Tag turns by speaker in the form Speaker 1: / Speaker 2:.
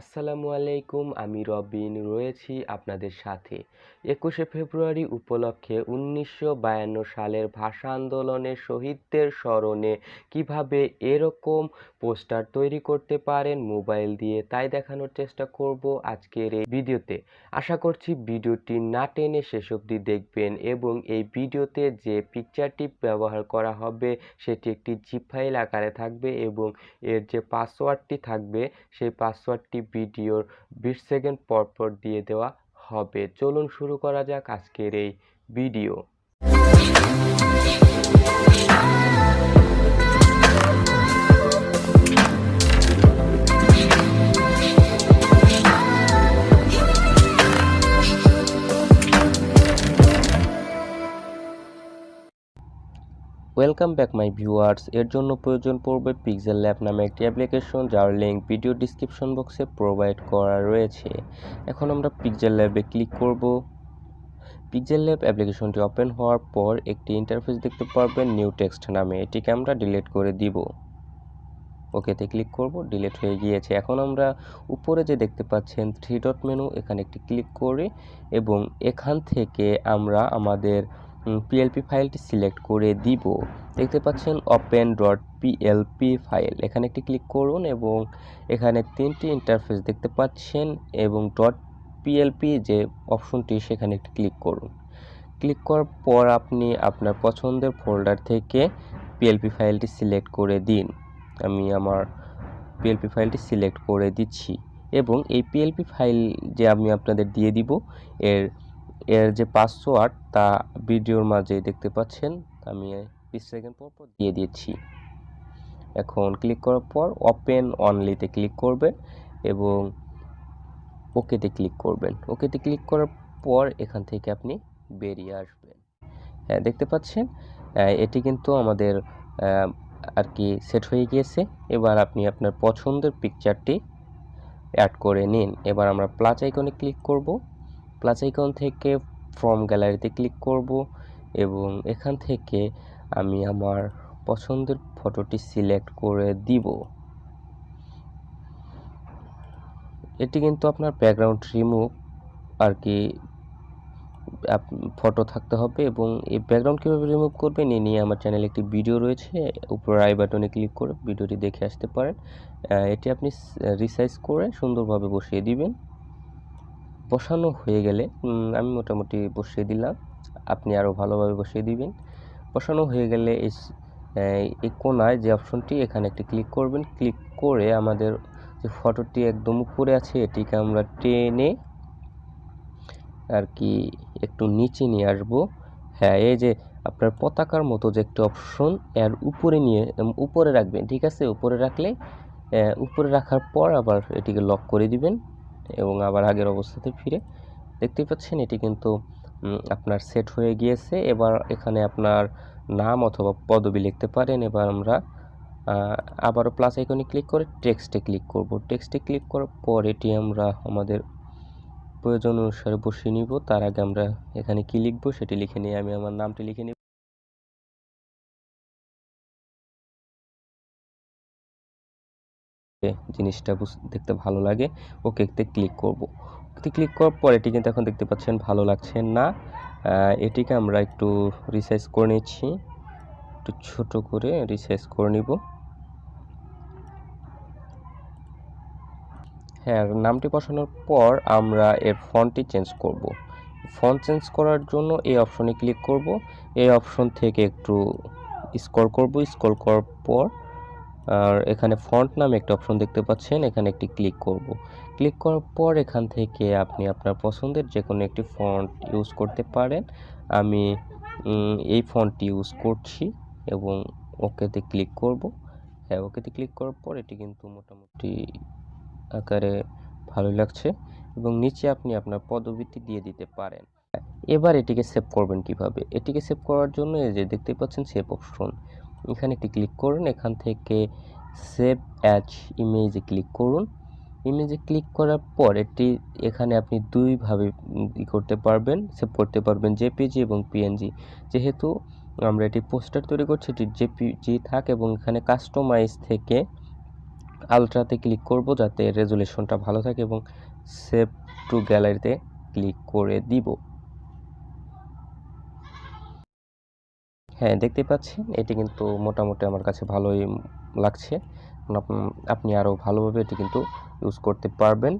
Speaker 1: আসসালামু আলাইকুম, আমি রবিন রয়েছি আপনাদের সাথে। 21শে ফেব্রুয়ারি উপলক্ষে 1952 সালের ভাষা আন্দোলনের শহীদদের স্মরণে কিভাবে এরকম পোস্টার তৈরি করতে পারেন মোবাইল দিয়ে, তাই দেখানোর চেষ্টা করব আজকের এই ভিডিওতে। আশা করছি ভিডিওটি না টেনে শেষ অবধি দেখবেন এবং এই ভিডিওতে যে পিকচারটি ব্যবহার করা হবে সেটি একটি জিপ ফাইল আকারে থাকবে এবং এর যে পাসওয়ার্ডটি থাকবে সেই পাসওয়ার্ডটি ভিডিওর 20 সেকেন্ড পর পর দিয়ে দেওয়া হবে। চলুন শুরু করা যাক আজকের এই video. Welcome back my viewers. এর জন্য প্রয়োজন পড়বে পিক্সেল ল্যাব নামে একটি অ্যাপ্লিকেশন, যার লিঙ্ক ভিডিও ডিসক্রিপশন বক্সে প্রোভাইড করা রয়েছে। এখন আমরা পিক্সেল ল্যাবে ক্লিক করব। পিক্সেল ল্যাব অ্যাপ্লিকেশনটি ওপেন হওয়ার পর একটি ইন্টারফেস দেখতে পারবেন নিউ টেক্সট নামে। এটিকে আমরা ডিলিট করে দিব। ওকেতে ক্লিক করব, ডিলিট হয়ে গিয়েছে। এখন আমরা উপরে যে দেখতে পাচ্ছেন 3 ডট মেনু, এখানে একটি ক্লিক করে এবং এখান থেকে আমরা আমাদের পিএলপি ফাইলটি সিলেক্ট করে দিব। দেখতে পাচ্ছেন ওপেন ডট পিএলপি ফাইল, এখানে একটি ক্লিক করুন এবং এখানে 3টি ইন্টারফেস দেখতে পাচ্ছেন এবং ডট পিএলপি যে অপশনটি সেখানে একটি ক্লিক করুন। ক্লিক করার পর আপনি আপনার পছন্দের ফোল্ডার থেকে পিএলপি ফাইলটি সিলেক্ট করে দিন। আমি আমার পিএলপি ফাইলটি সিলেক্ট করে দিচ্ছি এবং এই পিএলপি ফাইল যে আমি আপনাদের দিয়ে দিব এর যে পাসওয়ার্ড তা ভিডিওর মাঝে দেখতে পাচ্ছেন, আমি 20 সেকেন্ড পর পর দিয়ে দিচ্ছি। এখন ক্লিক করার পর ওপেন অনলিতে ক্লিক করবেন এবং ওকেতে ক্লিক করবেন। ওকেতে ক্লিক করার পর এখান থেকে আপনি বেরিয়ে আসবেন। হ্যাঁ, দেখতে পাচ্ছেন এটি কিন্তু আমাদের আর কি সেট হয়ে গিয়েছে। এবার আপনি আপনার পছন্দের পিকচারটি অ্যাড করে নিন। এবার আমরা প্লাস আইকনে ক্লিক করব। প্লাস আইকন থেকে ফ্রম গ্যালারিতে ক্লিক করব এবং এখান থেকে আমি আমার পছন্দের ফটোটি সিলেক্ট করে দিব। এটি কিন্তু আপনার ব্যাকগ্রাউন্ড রিমুভ আর কি ফটো থাকতে হবে এবং এই ব্যাকগ্রাউন্ড কীভাবে রিমুভ করবেন এ নিয়ে আমার চ্যানেলে একটি ভিডিও রয়েছে, উপর আই বাটনে ক্লিক করে ভিডিওটি দেখে আসতে পারেন। এটি আপনি রিসাইজ করে সুন্দরভাবে বসিয়ে দিবেন। বসানো হয়ে গেলে আমি মোটামুটি বসিয়ে দিলাম, আপনি আরও ভালোভাবে বসিয়ে দিবেন। বসানো হয়ে গেলে এই কোনায় যে অপশনটি, এখানে একটি ক্লিক করবেন। ক্লিক করে আমাদের যে ফটোটি একদম উপরে আছে এটিকে আমরা টেনে আর কি একটু নিচে নিয়ে আসবো। হ্যাঁ, এই যে আপনার পতাকার মতো যে একটা অপশন এর উপরে নিয়ে উপরে রাখবেন, ঠিক আছে? উপরে রাখলে উপরে রাখার পর আবার এটিকে লক করে দিবেন এবং আবার আগের অবস্থাতে ফিরে। দেখতেই পাচ্ছেন এটি কিন্তু আপনার সেট হয়ে গিয়েছে। এবার এখানে আপনার নাম অথবা পদবি লিখতে পারেন। এবার আমরা আবারও প্লাস আইকনে ক্লিক করে টেক্সটে ক্লিক করব। টেক্সটে ক্লিক করার পর এটি আমরা আমাদের প্রয়োজন অনুসারে বসিয়ে নিব। তার আগে আমরা এখানে কি লিখব সেটি লিখে নিয়ে আমি আমার নামটি লিখে নিব। জিনিসটা দেখতে ভালো লাগে, ওকেতে ক্লিক করব। ওকে ক্লিক করার পর এটি কিন্তু এখন দেখতে পাচ্ছেন ভালো লাগছে না। এটিকে আমরা একটু রিসাইজ করে নিচ্ছি, একটু ছোট করে রিসাইজ করে নিব। হ্যাঁ, নামটি বসানোর পর আমরা এর ফন্টটি চেঞ্জ করব। ফন্ট চেঞ্জ করার জন্য এই অপশনে ক্লিক করব। এই অপশন থেকে একটু স্ক্রল করব। স্ক্রল করার পর আর এখানে ফন্ট নামে একটা অপশন দেখতে পাচ্ছেন, এখানে একটি ক্লিক করব। ক্লিক করার পর এখান থেকে আপনি আপনার পছন্দের যে কোনো একটি ফন্ট ইউজ করতে পারেন। আমি এই ফন্টটি ইউজ করছি এবং ওকেতে ক্লিক করব। হ্যাঁ, ওকেতে ক্লিক করার পর এটি কিন্তু মোটামুটি আকারে ভালোই লাগছে এবং নিচে আপনি আপনার পদবিটি দিয়ে দিতে পারেন। এবার এটিকে সেভ করবেন কিভাবে? এটিকে সেভ করার জন্য এই যে দেখতে পাচ্ছেন সেভ অপশন, এখানে একটি ক্লিক করুন। এখান থেকে সেভ অ্যাজ ইমেজে ক্লিক করুন। ইমেজে ক্লিক করার পর এটি এখানে আপনি দুইভাবে করতে পারবেন, সেভ করতে পারবেন, জেপিজি এবং পিএনজি। যেহেতু আমরা এটি পোস্টার তৈরি করছি, এটি জেপিজি থাক এবং এখানে কাস্টমাইজ থেকে আলট্রাতে ক্লিক করব যাতে রেজুলেশনটা ভালো থাকে এবং সেভ টু গ্যালারিতে ক্লিক করে দিব। হ্যাঁ, দেখতে পাচ্ছেন এটি কিন্তু মোটামুটি আমার কাছে ভালোই লাগছে। আপনি আরও ভালোভাবে এটি কিন্তু ইউজ করতে পারবেন।